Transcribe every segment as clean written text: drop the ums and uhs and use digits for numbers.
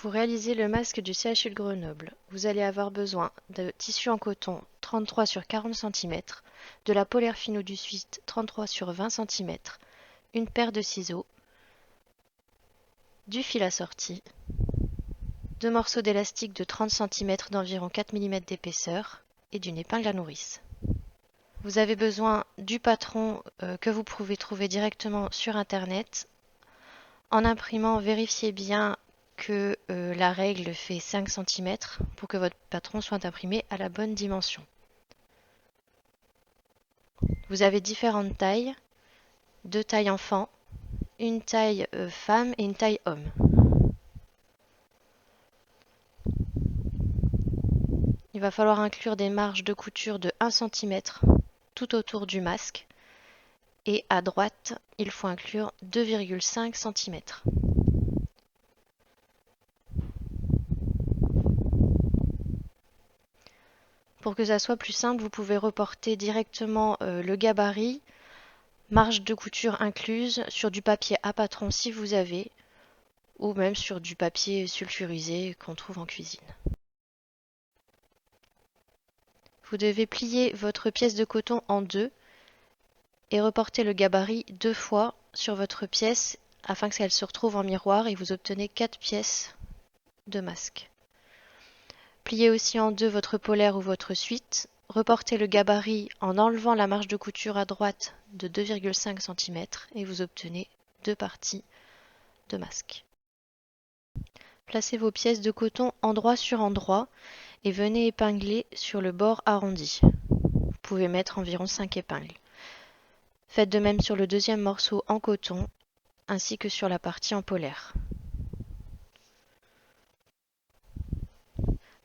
Pour réaliser le masque du CHU de Grenoble, vous allez avoir besoin de tissu en coton 33 sur 40 cm, de la polaire fino du Suisse 33 sur 20 cm, une paire de ciseaux, du fil assorti, deux morceaux d'élastique de 30 cm d'environ 4 mm d'épaisseur et d'une épingle à nourrice. Vous avez besoin du patron que vous pouvez trouver directement sur internet. En imprimant, vérifiez bien que la règle fait 5 cm pour que votre patron soit imprimé à la bonne dimension. Vous avez différentes tailles, deux tailles enfant, une taille femme et une taille homme. Il va falloir inclure des marges de couture de 1 cm tout autour du masque et à droite, il faut inclure 2,5 cm. Pour que ça soit plus simple, vous pouvez reporter directement le gabarit, marge de couture incluse, sur du papier à patron si vous avez, ou même sur du papier sulfurisé qu'on trouve en cuisine. Vous devez plier votre pièce de coton en deux et reporter le gabarit 2 fois sur votre pièce afin qu'elle se retrouve en miroir et vous obtenez 4 pièces de masque. Pliez aussi en deux votre polaire ou votre suite. Reportez le gabarit en enlevant la marge de couture à droite de 2,5 cm et vous obtenez 2 parties de masque. Placez vos pièces de coton endroit sur endroit et venez épingler sur le bord arrondi. Vous pouvez mettre environ 5 épingles. Faites de même sur le deuxième morceau en coton ainsi que sur la partie en polaire.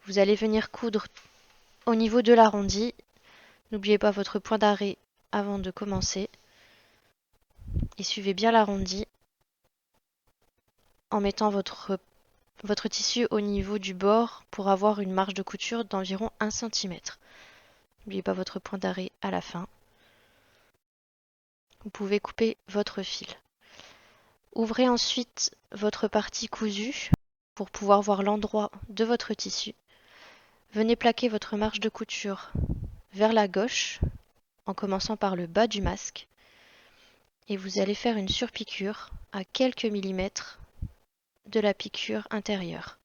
Vous allez venir coudre au niveau de l'arrondi. N'oubliez pas votre point d'arrêt avant de commencer. Et suivez bien l'arrondi en mettant votre tissu au niveau du bord pour avoir une marge de couture d'environ 1 cm. N'oubliez pas votre point d'arrêt à la fin. Vous pouvez couper votre fil. Ouvrez ensuite votre partie cousue pour pouvoir voir l'endroit de votre tissu. Venez plaquer votre marge de couture vers la gauche en commençant par le bas du masque et vous allez faire une surpiqûre à quelques millimètres de la piqûre intérieure.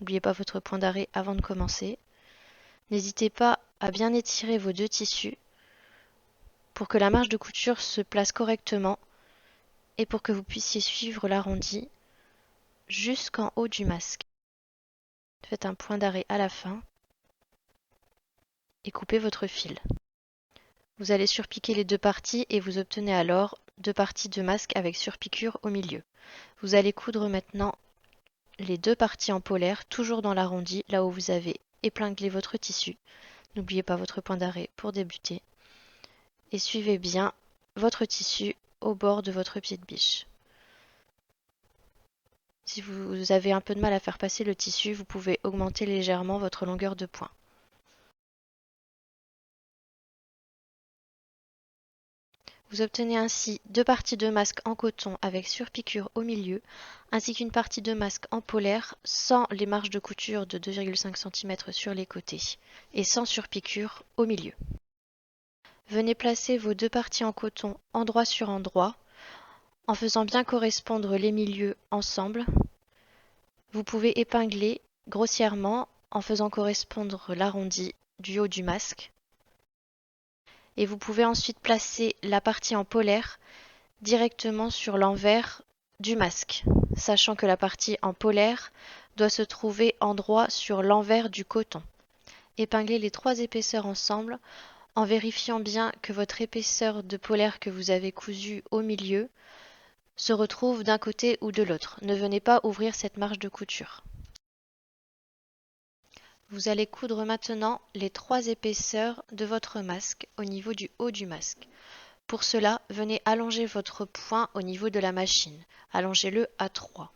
N'oubliez pas votre point d'arrêt avant de commencer. N'hésitez pas à bien étirer vos deux tissus pour que la marge de couture se place correctement et pour que vous puissiez suivre l'arrondi jusqu'en haut du masque. Faites un point d'arrêt à la fin et coupez votre fil. Vous allez surpiquer les deux parties et vous obtenez alors deux parties de masque avec surpiqûre au milieu. Vous allez coudre maintenant les deux parties en polaire, toujours dans l'arrondi, là où vous avez épinglé votre tissu. N'oubliez pas votre point d'arrêt pour débuter. Et suivez bien votre tissu au bord de votre pied de biche. Si vous avez un peu de mal à faire passer le tissu, vous pouvez augmenter légèrement votre longueur de point. Vous obtenez ainsi deux parties de masque en coton avec surpiqûre au milieu, ainsi qu'une partie de masque en polaire sans les marges de couture de 2,5 cm sur les côtés et sans surpiqûre au milieu. Venez placer vos deux parties en coton endroit sur endroit en faisant bien correspondre les milieux ensemble. Vous pouvez épingler grossièrement en faisant correspondre l'arrondi du haut du masque. Et vous pouvez ensuite placer la partie en polaire directement sur l'envers du masque, sachant que la partie en polaire doit se trouver endroit sur l'envers du coton. Épinglez les trois épaisseurs ensemble en vérifiant bien que votre épaisseur de polaire que vous avez cousue au milieu se retrouve d'un côté ou de l'autre. Ne venez pas ouvrir cette marge de couture. Vous allez coudre maintenant les trois épaisseurs de votre masque au niveau du haut du masque. Pour cela, venez allonger votre point au niveau de la machine. Allongez-le à 3.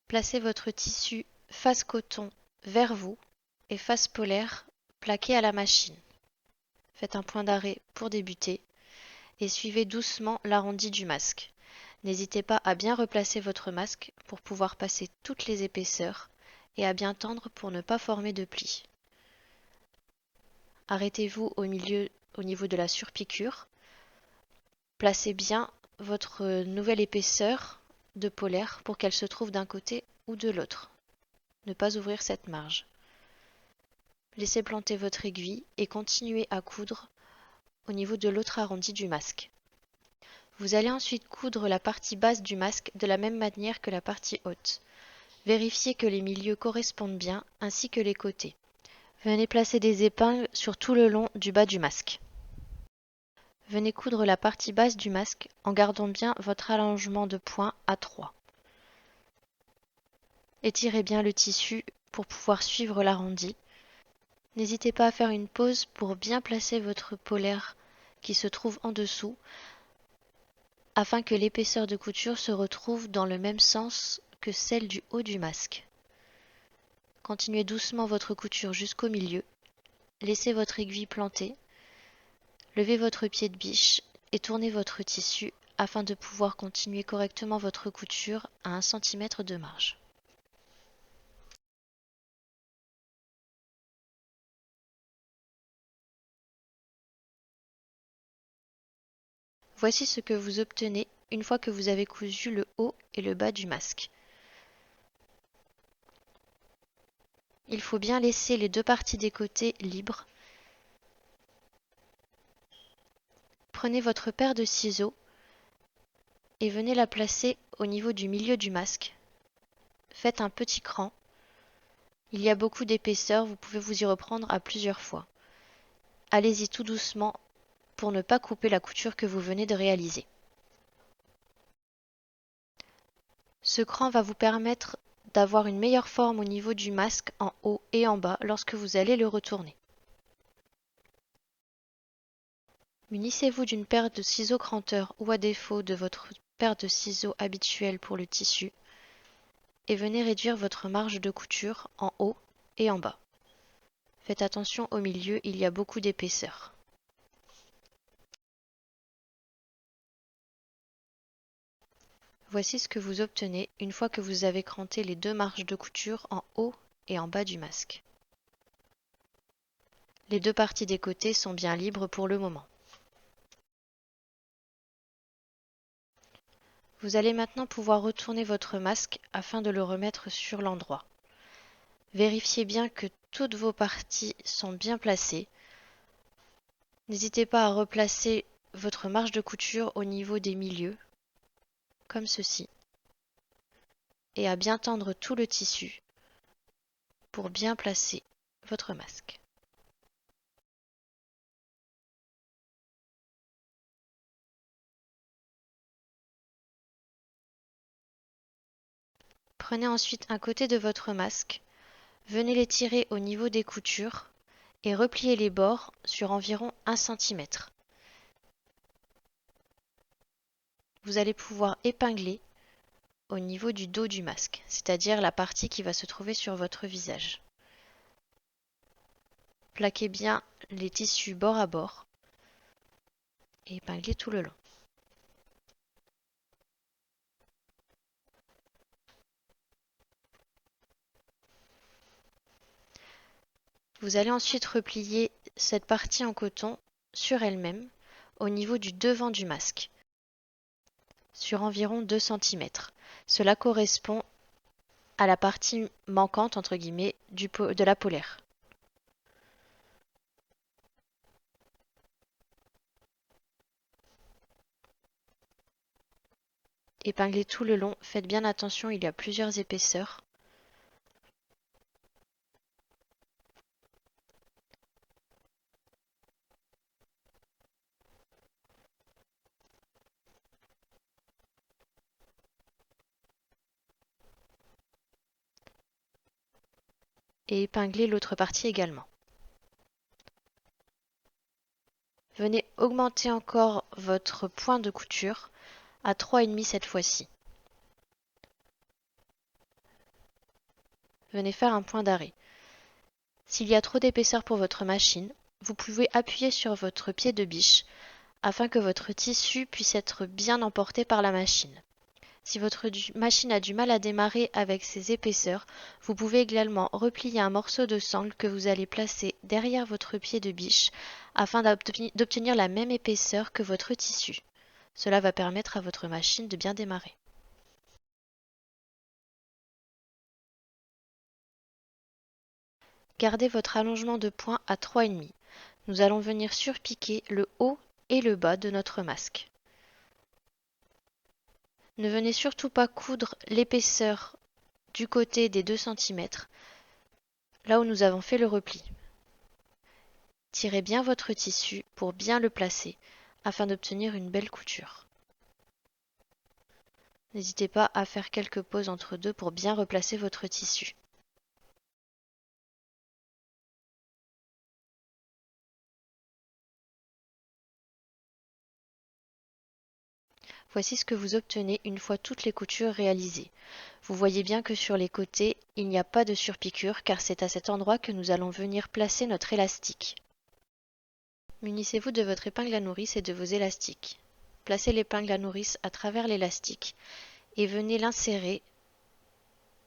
Placez votre tissu face coton vers vous et face polaire plaqué à la machine. Faites un point d'arrêt pour débuter et suivez doucement l'arrondi du masque. N'hésitez pas à bien replacer votre masque pour pouvoir passer toutes les épaisseurs et à bien tendre pour ne pas former de plis. Arrêtez-vous au niveau de la surpiqûre. Placez bien votre nouvelle épaisseur de polaire pour qu'elle se trouve d'un côté ou de l'autre. Ne pas ouvrir cette marge. Laissez planter votre aiguille et continuez à coudre au niveau de l'autre arrondi du masque. Vous allez ensuite coudre la partie basse du masque de la même manière que la partie haute. Vérifiez que les milieux correspondent bien ainsi que les côtés. Venez placer des épingles sur tout le long du bas du masque. Venez coudre la partie basse du masque en gardant bien votre allongement de pointe à 3. Étirez bien le tissu pour pouvoir suivre l'arrondi. N'hésitez pas à faire une pause pour bien placer votre polaire qui se trouve en dessous afin que l'épaisseur de couture se retrouve dans le même sens que celle du haut du masque. Continuez doucement votre couture jusqu'au milieu, laissez votre aiguille plantée, levez votre pied de biche et tournez votre tissu afin de pouvoir continuer correctement votre couture à 1 cm de marge. Voici ce que vous obtenez une fois que vous avez cousu le haut et le bas du masque. Il faut bien laisser les deux parties des côtés libres. Prenez votre paire de ciseaux et venez la placer au niveau du milieu du masque. Faites un petit cran. Il y a beaucoup d'épaisseur, vous pouvez vous y reprendre à plusieurs fois. Allez-y tout doucement pour ne pas couper la couture que vous venez de réaliser. Ce cran va vous permettre d'avoir une meilleure forme au niveau du masque en haut et en bas lorsque vous allez le retourner. Munissez-vous d'une paire de ciseaux cranteurs ou à défaut de votre paire de ciseaux habituelle pour le tissu et venez réduire votre marge de couture en haut et en bas. Faites attention au milieu, il y a beaucoup d'épaisseur. Voici ce que vous obtenez une fois que vous avez cranté les deux marges de couture en haut et en bas du masque. Les deux parties des côtés sont bien libres pour le moment. Vous allez maintenant pouvoir retourner votre masque afin de le remettre sur l'endroit. Vérifiez bien que toutes vos parties sont bien placées. N'hésitez pas à replacer votre marge de couture au niveau des milieux, comme ceci, et à bien tendre tout le tissu pour bien placer votre masque. Prenez ensuite un côté de votre masque, venez l'étirer au niveau des coutures et repliez les bords sur environ 1 cm. Vous allez pouvoir épingler au niveau du dos du masque, c'est-à-dire la partie qui va se trouver sur votre visage. Plaquez bien les tissus bord à bord et épinglez tout le long. Vous allez ensuite replier cette partie en coton sur elle-même au niveau du devant du masque, sur environ 2 cm. Cela correspond à la partie manquante, entre guillemets, de la polaire. Épinglez tout le long, faites bien attention, il y a plusieurs épaisseurs. Et épinglez l'autre partie également. Venez augmenter encore votre point de couture à 3,5 cette fois-ci. Venez faire un point d'arrêt. S'il y a trop d'épaisseur pour votre machine, vous pouvez appuyer sur votre pied de biche afin que votre tissu puisse être bien emporté par la machine. Si votre machine a du mal à démarrer avec ses épaisseurs, vous pouvez également replier un morceau de sangle que vous allez placer derrière votre pied de biche afin d'obtenir la même épaisseur que votre tissu. Cela va permettre à votre machine de bien démarrer. Gardez votre allongement de poing à 3,5. Nous allons venir surpiquer le haut et le bas de notre masque. Ne venez surtout pas coudre l'épaisseur du côté des 2 cm, là où nous avons fait le repli. Tirez bien votre tissu pour bien le placer, afin d'obtenir une belle couture. N'hésitez pas à faire quelques pauses entre deux pour bien replacer votre tissu. Voici ce que vous obtenez une fois toutes les coutures réalisées. Vous voyez bien que sur les côtés, il n'y a pas de surpiqûre car c'est à cet endroit que nous allons venir placer notre élastique. Munissez-vous de votre épingle à nourrice et de vos élastiques. Placez l'épingle à nourrice à travers l'élastique et venez l'insérer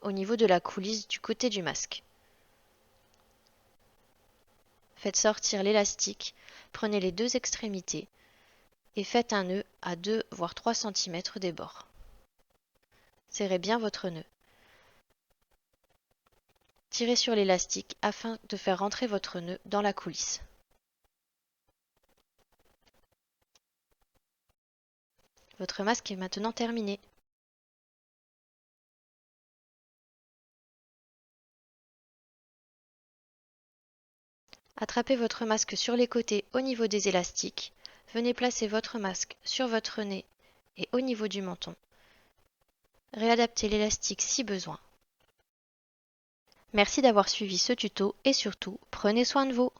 au niveau de la coulisse du côté du masque. Faites sortir l'élastique, prenez les 2 extrémités et faites un nœud à 2 voire 3 cm des bords. Serrez bien votre nœud. Tirez sur l'élastique afin de faire rentrer votre nœud dans la coulisse. Votre masque est maintenant terminé. Attrapez votre masque sur les côtés au niveau des élastiques. Venez placer votre masque sur votre nez et au niveau du menton. Réadaptez l'élastique si besoin. Merci d'avoir suivi ce tuto et surtout, prenez soin de vous.